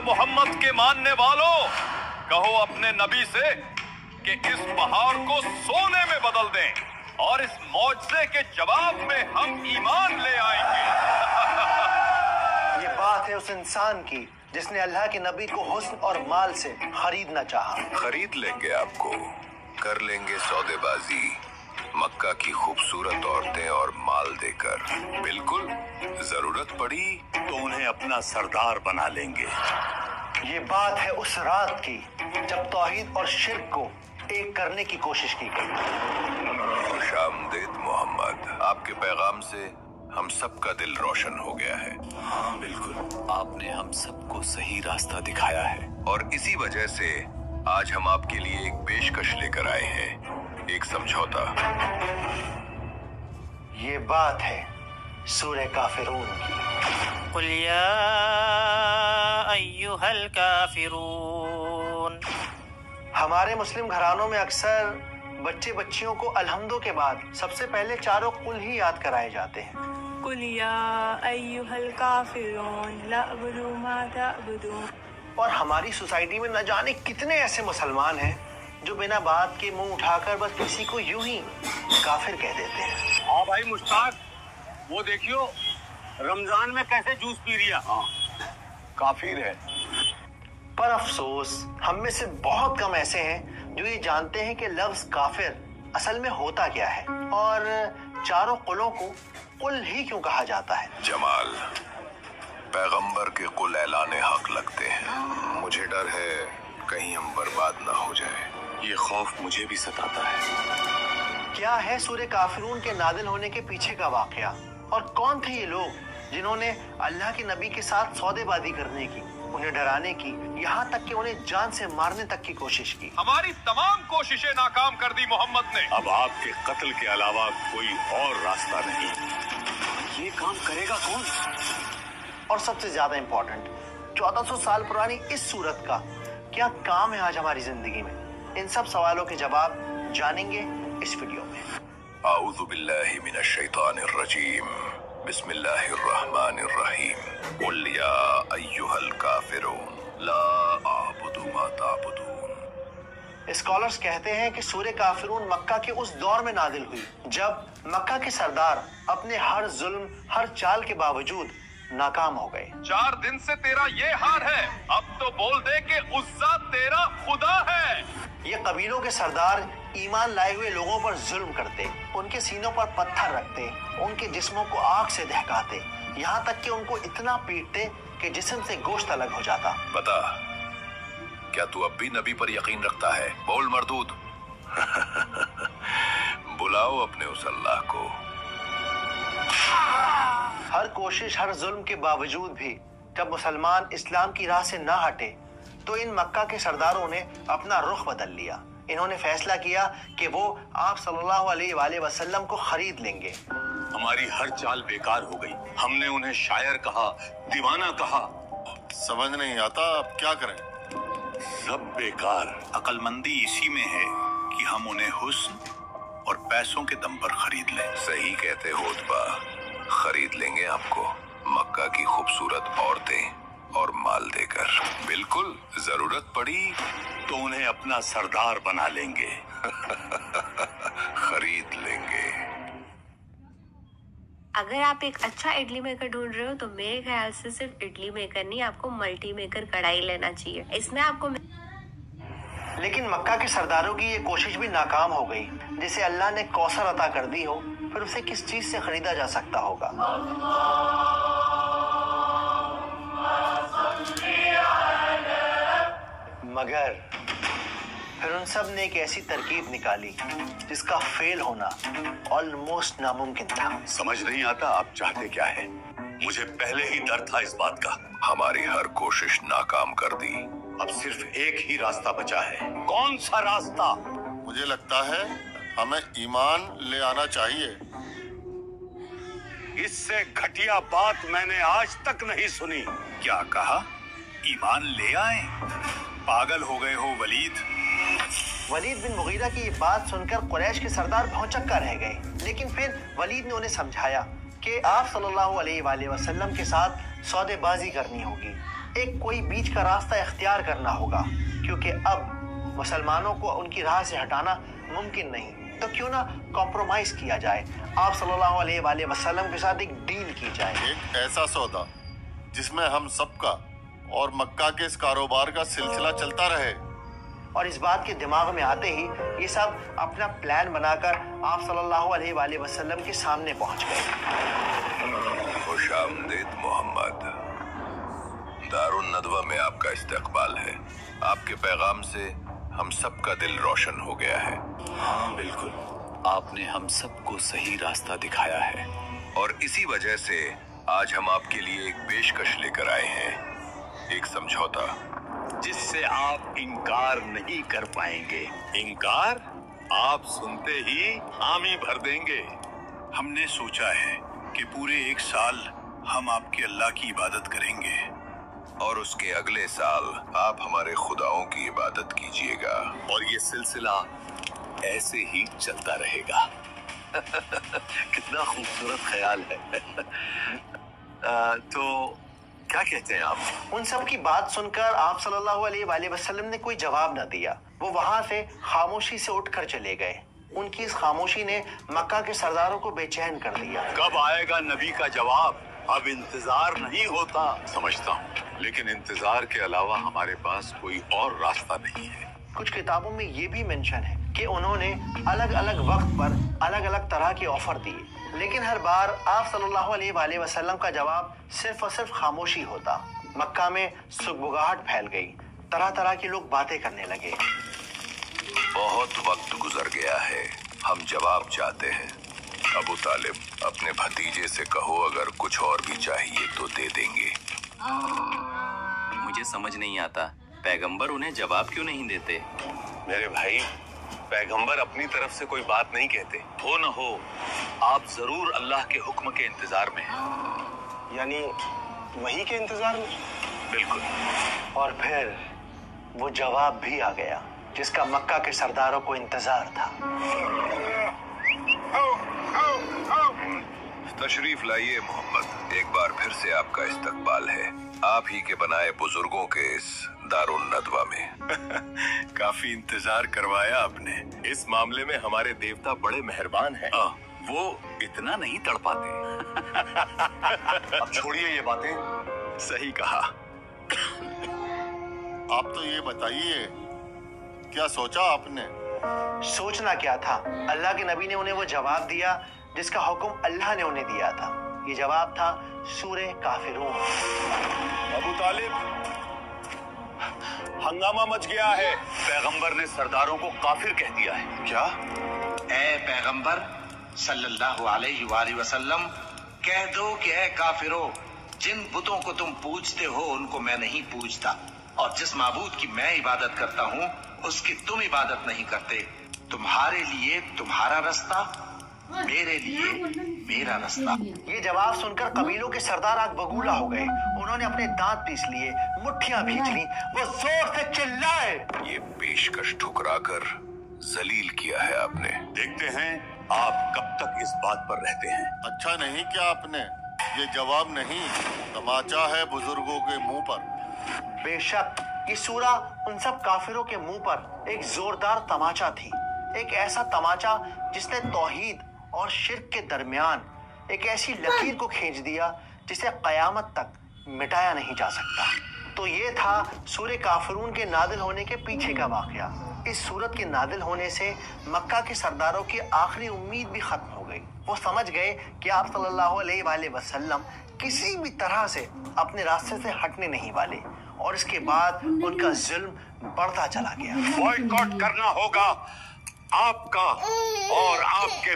मोहम्मद के मानने वालों, कहो अपने नबी से कि इस पहाड़ को सोने में बदल दें और इस मौजज़े के जवाब में हम ईमान ले आएंगे। ये बात है उस इंसान की जिसने अल्लाह के नबी को हुस्न और माल से खरीदना चाहा। खरीद लेंगे आपको, कर लेंगे सौदेबाजी, मक्का की खूबसूरत औरतें और माल देकर। बिल्कुल, जरूरत पड़ी तो उन्हें अपना सरदार बना लेंगे। ये बात है उस रात की जब तौहीद और शिर्क को एक करने की कोशिश की गई। खुशामदीद मोहम्मद, आपके पैगाम से हम सबका दिल रोशन हो गया है। हाँ बिल्कुल, आपने हम सबको सही रास्ता दिखाया है। और इसी वजह से आज हम आपके लिए एक पेशकश लेकर आए हैं, एक समझौता। ये बात है सूरह काफिरून की। कुल या अय्युहल काफिरून। हमारे मुस्लिम घरानों में अक्सर बच्चे बच्चियों को अलहम्दो के बाद सबसे पहले चारों कुल ही याद कराए जाते हैं। कुल या अय्युहल काफिरून ला अअबुदु मा तअबुदून। और हमारी सोसाइटी में न जाने कितने ऐसे मुसलमान हैं जो बिना बात के मुंह उठाकर बस किसी को यूं ही काफिर कह देते हैं। हाँ भाई मुश्ताक, वो देखियो रमजान में कैसे जूस पी रिया। हाँ, काफिर है। पर अफसोस हम में से बहुत कम ऐसे हैं जो ये जानते हैं कि लफ्ज काफिर असल में होता क्या है और चारों कुलों को कुल ही क्यों कहा जाता है। जमाल, पैगंबर के कुल ऐलाने हक लगते हैं। मुझे डर है कहीं हम बर्बाद ना हो जाए। ये खौफ मुझे भी सताता है। क्या है सूरह काफिरून के नादिल होने के पीछे का वाकया और कौन थे ये लोग जिन्होंने अल्लाह के नबी के साथ सौदेबाजी करने की, उन्हें डराने की, यहाँ तक कि उन्हें जान से मारने तक की कोशिश की। हमारी तमाम कोशिशें नाकाम कर दी मोहम्मद ने। अब आपके कत्ल के अलावा कोई और रास्ता नहीं। ये काम करेगा कौन? और सबसे ज्यादा इम्पोर्टेंट, 1400 साल पुरानी इस सूरत का क्या काम है आज हमारी जिंदगी में? इन सब सवालों के जवाब जानेंगे इस वीडियो में। आऊज़ु बिल्लाहि मिनश शैतानिर रजीम, बिस्मिल्लाहिर रहमानिर रहीम। कुल या अय्युहल काफिरून ला अअबुदु मा ताबुदून। स्कॉलर्स कहते हैं कि सूरह काफिरून मक्का के उस दौर में नादिल हुई जब मक्का के सरदार अपने हर जुल्म, हर चाल के बावजूद नाकाम हो गए। 4 दिन से तेरा ये हाल है, अब तो बोल दे कि उस्सा तेरा खुदा है। ये कबीलों के सरदार ईमान लाए हुए लोगों पर जुल्म करते, उनके सीनों पर पत्थर रखते, उनके जिस्मों को आग से दहकाते, यहाँ तक कि उनको इतना पीटते कि जिस्म से गोश्त अलग हो जाता। बता, क्या तू अब भी नबी पर यकीन रखता है? बोल मरदूद। बुलाओ अपने उस अल्लाह को। हर कोशिश, हर जुल्म के बावजूद भी जब मुसलमान इस्लाम की राह से ना हटे तो इन मक्का के सरदारों ने अपना रुख बदल लिया। इन्होंने फैसला किया कि वो आप सल्लल्लाहु अलैहि वसल्लम को खरीद लेंगे। हमारी हर चाल बेकार हो गई। हमने उन्हें शायर कहा, दीवाना कहा। समझ नहीं आता अब क्या करें। सब बेकार। अक्लमंदी इसी में है कि हम उन्हें हुस्न और पैसों के दम पर खरीद लें। सही कहते हो उत्बा, खरीद लेंगे आपको, मक्का की खूबसूरत औरतें और माल देकर। बिल्कुल, जरूरत पड़ी तो उन्हें अपना सरदार बना लेंगे। खरीद लेंगे। अगर आप एक अच्छा इडली मेकर ढूंढ रहे हो तो मेरे ख्याल से सिर्फ इडली मेकर नहीं, आपको मल्टी मेकर कढ़ाई लेना चाहिए। इसमें आपको लेकिन मक्का के सरदारों की ये कोशिश भी नाकाम हो गई। जिसे अल्लाह ने कौसर अता कर दी हो, फिर उसे किस चीज से खरीदा जा सकता होगा? मगर फिर उन सब ने एक ऐसी तरकीब निकाली जिसका फेल होना ऑलमोस्ट नामुमकिन था। समझ नहीं आता आप चाहते क्या है? मुझे पहले ही डर था इस बात का। हमारी हर कोशिश नाकाम कर दी। अब सिर्फ एक ही रास्ता बचा है। कौन सा रास्ता? मुझे लगता है हमें ईमान ले आना चाहिए। इससे घटिया बात मैंने आज तक नहीं सुनी। क्या कहा? ईमान ले आए? पागल हो गए हो वलीद। वलीद बिन मुगीरा की ये बात सुनकर कुरैश के सरदार भौंचक्का रह गए। लेकिन फिर वलीद ने उन्हें समझाया कि आप सल्लल्लाहु अलैहि वसल्लम के साथ सौदेबाजी करनी होगी। एक कोई बीच का रास्ता इख्तियार करना होगा, क्योंकि अब मुसलमानों को उनकी राह से हटाना मुमकिन नहीं। तो क्यों ना कॉम्प्रोमाइज किया जाए, आप सल्लल्लाहु अलैहि वसल्लम के साथ एक डील की जाए, एक ऐसा सौदा जिसमें हम सबका और मक्का के इस कारोबार का सिलसिला चलता रहे। और इस बात के दिमाग में आते ही ये सब अपना प्लान बनाकर आप सल्लल्लाहु अलैहि वसल्लम के सामने पहुंच गए। खुशामदीद मोहम्मद, दारुन नदवा में आपका इस्तकबाल है। आपके पैगाम से हम सबका दिल रोशन हो गया है। हाँ बिल्कुल, आपने हम सबको सही रास्ता दिखाया है, और इसी वजह से आज हम आपके लिए एक पेशकश लेकर आए हैं, एक समझौता जिससे आप इनकार नहीं कर पाएंगे। इनकार? आप सुनते ही हामी भर देंगे। हमने सोचा है कि पूरे 1 साल हम आपके अल्लाह की इबादत करेंगे, और उसके अगले साल आप हमारे खुदाओं की इबादत कीजिएगा, और ये सिलसिला ऐसे ही चलता रहेगा। कितना खूबसूरत ख्याल है। तो क्या कहते हैं आप? उन सब की बात सुनकर आप सल्लल्लाहु अलैहि वसल्लम ने कोई जवाब न दिया। वो वहां से खामोशी से उठकर चले गए। उनकी इस खामोशी ने मक्का के सरदारों को बेचैन कर दिया। कब आएगा नबी का जवाब? अब इंतजार नहीं होता। समझता हूँ, लेकिन इंतजार के अलावा हमारे पास कोई और रास्ता नहीं है। कुछ किताबों में ये भी मेंशन है कि उन्होंने अलग अलग वक्त पर अलग अलग तरह के ऑफर दिए, लेकिन हर बार आप सल्लल्लाहु अलैहि वसल्लम का जवाब सिर्फ और सिर्फ खामोशी होता। मक्का में सुगबुगाहट फैल गई, तरह तरह के लोग बातें करने लगे। बहुत वक्त गुजर गया है, हम जवाब चाहते हैं। अबू तालिब, अपने भतीजे से कहो अगर कुछ और भी चाहिए तो दे देंगे। मुझे समझ नहीं आता, पैगंबर उन्हें जवाब क्यों नहीं देते? मेरे भाई, पैगंबर अपनी तरफ से कोई बात नहीं कहते। हो न हो, आप जरूर अल्लाह के हुक्म के इंतजार में हैं। यानी वही के इंतजार में? बिल्कुल। और फिर वो जवाब भी आ गया जिसका मक्का के सरदारों को इंतजार था। तशरीफ लाइए मोहम्मद, एक बार फिर से आपका इस्तकबाल है, आप ही के बनाए बुजुर्गों के इस दारुन नदवा में। काफी इंतजार करवाया आपने। इस मामले में हमारे देवता बड़े मेहरबान हैं। वो इतना नहीं तड़पाते। अब छोड़िए ये बातें। सही कहा। आप तो ये बताइए, क्या सोचा आपने? सोचना क्या था, अल्लाह के नबी ने उन्हें वो जवाब दिया जिसका हुक्म अल्लाह ने उन्हें दिया था। ये जवाब था सूरे काफिरून। अबू तालिब, हंगामा मच गया है। पैगंबर ने सरदारों को काफिर कह दिया है। क्या? ए पैगंबर सल्लल्लाहु अलैहि वसल्लम, कह दो कि ए काफिरो, जिन बुतों को तुम पूजते हो उनको मैं नहीं पूजता, और जिस माबूद की मैं इबादत करता हूँ उसकी तुम इबादत नहीं करते। तुम्हारे लिए तुम्हारा रास्ता, मेरे लिए मेरा रास्ता। ये जवाब सुनकर कबीलों के सरदार आग बगूला हो गए। उन्होंने अपने दांत पीस लिए, मुट्ठियां भींच ली, वो जोर से चिल्लाए। ये पेशकश ठुकराकर जलील किया है आपने। देखते हैं आप कब तक इस बात पर रहते हैं। अच्छा नहीं क्या आपने? ये जवाब नहीं, तमाचा है बुजुर्गों के मुंह पर। बेशक ये सूरा उन सब काफिरों के मुंह पर एक जोरदार तमाचा थी, एक ऐसा तमाचा जिसने तौहीद और शिर्क के दरमियान एक ऐसी लकीर को खींच दिया जिसे कयामत तक मिटाया नहीं जा सकता। तो ये था सूरे काफिरून के नादिल होने के पीछे का वाकया। इस सूरत के नादिल होने से मक्का के सरदारों की आखिरी उम्मीद भी खत्म हो गई। वो समझ गए कि आप सल्लल्लाहु अलैहि वसल्लम किसी भी तरह से अपने रास्ते से हटने नहीं वाले, और इसके बाद उनका जुल्म बढ़ता चला गया। बॉयकॉट करना होगा आपका और आपके